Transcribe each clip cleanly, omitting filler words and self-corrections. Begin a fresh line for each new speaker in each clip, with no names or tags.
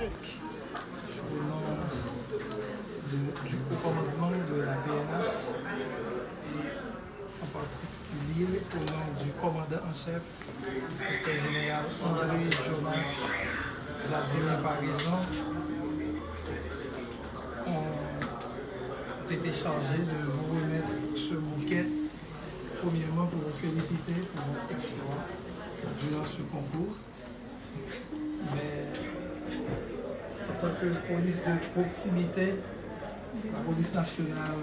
Au nom du haut commandement de la PNH et en particulier au nom du commandant en chef, inspecteur général André Jonas Vladimir Paraison, ont été chargés de vous remettre ce bouquet, premièrement pour vous féliciter pour votre exploit durant ce concours. Mais en tant que police de proximité, la police nationale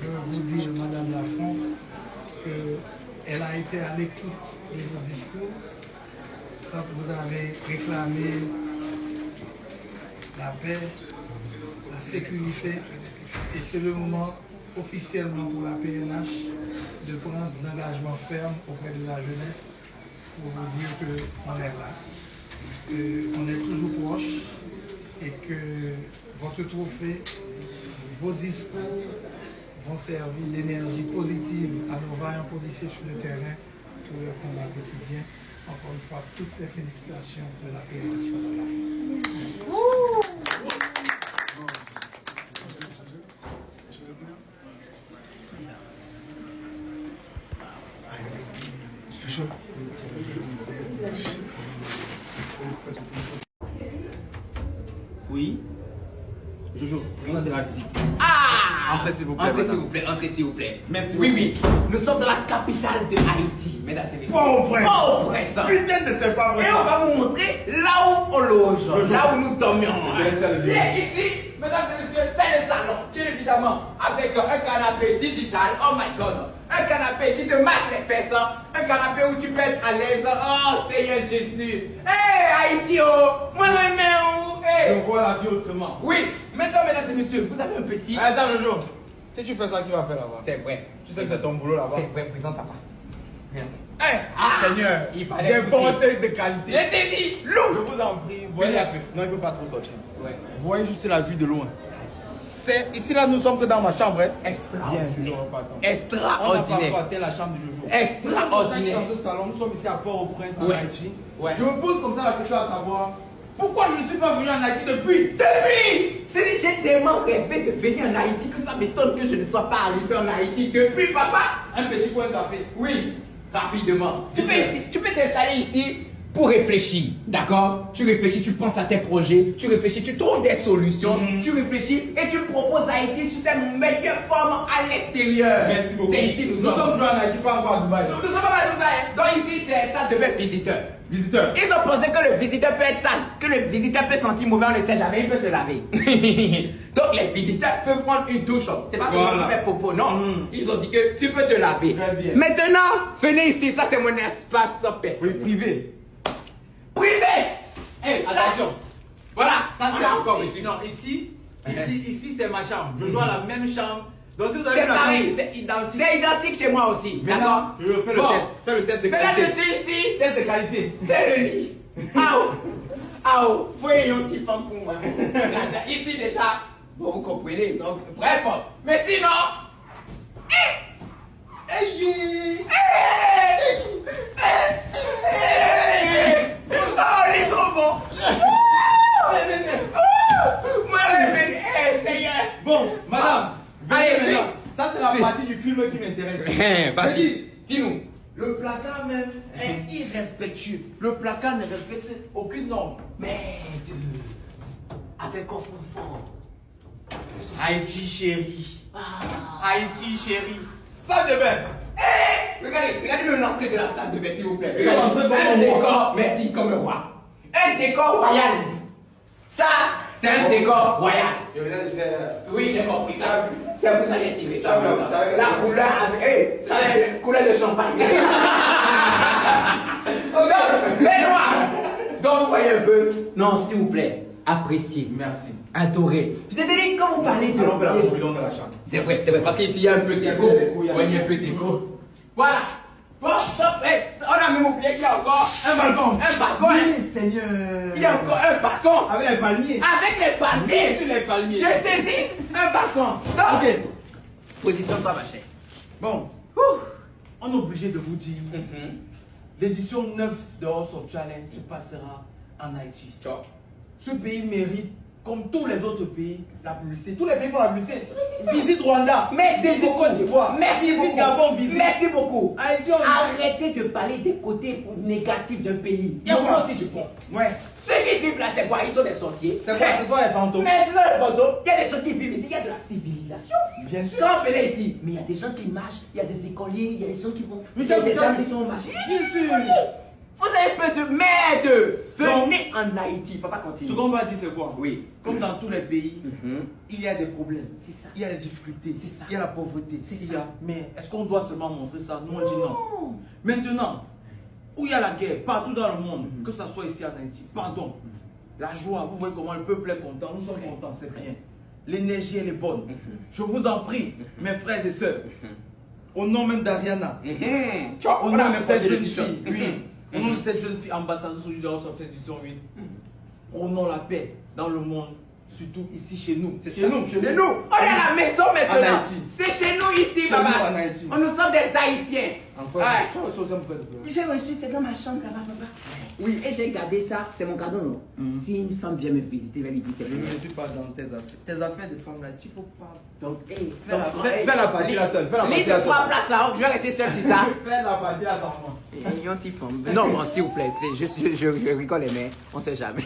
veut vous dire, Madame Lafont, qu'elle a été à l'écoute de vos discours quand vous avez réclamé la paix, la sécurité, et c'est le moment officiellement pour la PNH de prendre l'engagement ferme auprès de la jeunesse pour vous dire qu'on est là, qu'on est toujours proche et que votre trophée, vos discours vont servir d'énergie positive à nos vaillants policiers sur le terrain pour leur combat quotidien. Encore une fois, toutes les félicitations de la PNH.
Oui. Jojo, on a de la visite.
Ah!
Entrez s'il vous plaît.
Entrez s'il vous plaît, entrez s'il vous plaît.
Merci
Oui,
beaucoup.
oui. Nous sommes dans la capitale de Haïti, mesdames et messieurs.
Port-au-Prince.
Port-au-Prince.
Putain de c'est pas vrai.
Et on va vous montrer là où on loge, là où nous dormions.
laissez aller bien.
Bien, ici, mesdames et messieurs, c'est le salon, bien évidemment, avec un canapé digital, oh my god, un canapé qui te masse les fesses, un canapé où tu peux être à l'aise, oh Seigneur Jésus. Hey Haïti, oh, moi je où, hey.
Je vois la vie autrement.
Oui, maintenant, mesdames et messieurs, vous avez un petit...
Attends, Jojo. Si tu fais ça, qui va faire là-bas?
C'est vrai.
Tu sais que c'est ton boulot là-bas.
C'est vrai, présent papa.
Seigneur,
il fallait
des
pousser.
bontés de qualité.
Je t'ai dit,
Je
loup.
vous en prie, voyez
un peu.
Non, il ne peut pas trop sortir.
Ouais.
Voyez juste la vue de loin. C'est ici là, nous sommes que dans ma chambre. Hein.
Extraordinaire.
Bien, on va pas
Extraordinaire.
rater la chambre du Jojo.
Extraordinaire.
Dans ce salon, nous sommes ici à Port-au-Prince en
Ouais.
Haïti.
Ouais.
Je me pose comme ça la question à savoir pourquoi je ne suis pas venu en Haïti depuis.
J'ai tellement rêvé de venir en Haïti que ça m'étonne que je ne sois pas arrivé en Haïti depuis, papa.
Un petit coin de café.
Oui, rapidement. Tu peux t'installer ici pour réfléchir, d'accord? Tu réfléchis, tu penses à tes projets, tu réfléchis, tu trouves des solutions, tu réfléchis et tu proposes Haïti sur sa meilleure forme à l'extérieur.
Merci beaucoup.
C'est ici
Nous sommes toujours en Haïti, pas encore à Dubaï.
Nous sommes pas à Dubaï. Donc ici, c'est ça devait être visiteur.
Visiteur.
Ils ont pensé que le visiteur peut être sale, que le visiteur peut sentir mauvais, on ne sait jamais, il peut se laver. Donc les visiteurs peuvent prendre une douche. C'est pas seulement pour faire popo, non. Ils ont dit que tu peux te laver.
Très bien.
Maintenant, venez ici, ça c'est mon espace personnel.
Oui, privé.
Privé.
Hey, attention.
Voilà,
Ça
on
c'est
a encore
ici.
ici.
Non, ici c'est ma chambre. Je joue à la même chambre. Donc si vous avez
C'est
vu la
pareil.
chambre, c'est identique.
C'est identique chez moi aussi, d'accord?
Je fais le
Bon.
test. Fais le test de
Mesdames et
qualité.
messieurs, ici,
Test de qualité.
c'est le lit. Ao, faut y avoir un petit femme pour moi. Ici déjà, bon, vous comprenez, donc bref. Mais sinon, oh, il est trop bon. Seigneur.
Bon, madame.
Allez,
venez
suis.
maintenant. Ça c'est la
Suis.
partie du film qui m'intéresse.
Vas-y, dis-nous.
Le placard même est irrespectueux. Le placard ne respecte aucune norme.
Merde. Avec coffre fort.
Haïti chérie. Haïti chérie. Salle de bain.
Regardez-moi l'entrée de la salle de bain, s'il vous plaît.
Je vais entrer comme
Un
un
décor,
roi.
merci, comme le roi. Un décor royal. Ça, c'est un décor royal.
Je venais de faire.
Oui, j'ai compris ça. C'est vous allez tirer ça.
Ça va, ça va.
La couleur avec. Ça, c'est couleur de champagne. Donc, les noirs. Donc, vous voyez un peu. Non, s'il vous plaît. Appréciez.
Merci.
Adorez. Je vous ai dit, quand vous parlez de.
Allons vers la tourbillon de la chambre.
C'est vrai, parce qu'ici il y a un peu
Il y a
d'écho.
un peu d'écho, il y a
Ouais, il y a un peu d'écho. Voilà. Bon, stop. Hey, on a même oublié qu'il y a encore
Un balcon.
un balcon. Hein.
Oui, Seigneur.
Il y a encore un balcon.
Avec les palmiers.
Avec les palmiers.
Sur les palmiers.
Je t'ai dit, un balcon. Stop.
Ok.
Position toi, ma chère.
Bon. On est obligé de vous dire. l'édition 9 de House of Challenge se passera en Haïti.
Ciao.
Ce pays mérite, comme tous les autres pays, la publicité. Tous les pays font la publicité.
c'est ça.
Visite Rwanda,
Merci
visite
beaucoup.
Côte d'Ivoire,
Merci
visite
beaucoup.
Gabon, visite.
Merci beaucoup.
Haïti,
Arrêtez de parler des côtés négatifs d'un pays. Il y a
Pourquoi?
aussi du bon.
Ouais.
Ceux qui vivent là, c'est quoi? Ils sont des sorciers.
C'est quoi? Ce sont les fantômes.
Mais ce sont les fantômes. Il y a des gens qui vivent ici. Il y a de la civilisation.
Bien sûr.
Quand on venait ici, mais il y a des gens qui marchent. Il y a des écoliers. Il y a des gens qui vont.
Mais
Il y a
tu
des
as-
gens qui sont marchés.
Bien sûr.
Vous avez peu de merde. Venez en Haïti. Papa continue.
Ce qu'on va dire, c'est quoi?
Oui.
Comme dans tous les pays,
Mhm.
il y a des problèmes.
C'est ça.
Il y a des difficultés.
C'est ça.
Il y a la pauvreté.
C'est
Il
ça.
y a- Mais est-ce qu'on doit seulement montrer ça? Nous, on dit non.
Non.
Maintenant, où il y a la guerre, partout dans le monde, que ce soit ici en Haïti, pardon, la joie, vous voyez comment le peuple est content, nous sommes contents, c'est bien. L'énergie, elle est bonne. Je vous en prie, mes frères et sœurs, au nom même d'Ariana,
Ciao.
au
On a
nom de
même
cette
porté
jeune
l'édition.
fille, oui, au nom de cette jeune fille ambassadrice du House of Édition 8, prônons la paix dans le monde, surtout ici chez nous. C'est
C'est nous. On est à la maison
En
maintenant.
Haïti.
C'est chez nous ici,
Chez
papa.
nous en Haïti.
Nous sommes des Haïtiens.
Encore,
Ouais.
je
J'ai reçu, c'est dans ma chambre là-bas, papa. Oui, et j'ai gardé ça, c'est mon cadeau, non? Si une femme vient me visiter, elle va lui dire c'est
ne
vrai.
suis pas dans tes affaires. Tes affaires de femme là, il faut pas.
Donc, hey,
Fais la partie là seule. Fais la partie
Libre
là
trois
seule.
places là, je vais rester seul sur ça.
Fais la partie là sans moi.
Et un petit femme. Non, bon, s'il vous plaît, je rigole, mais on sait jamais.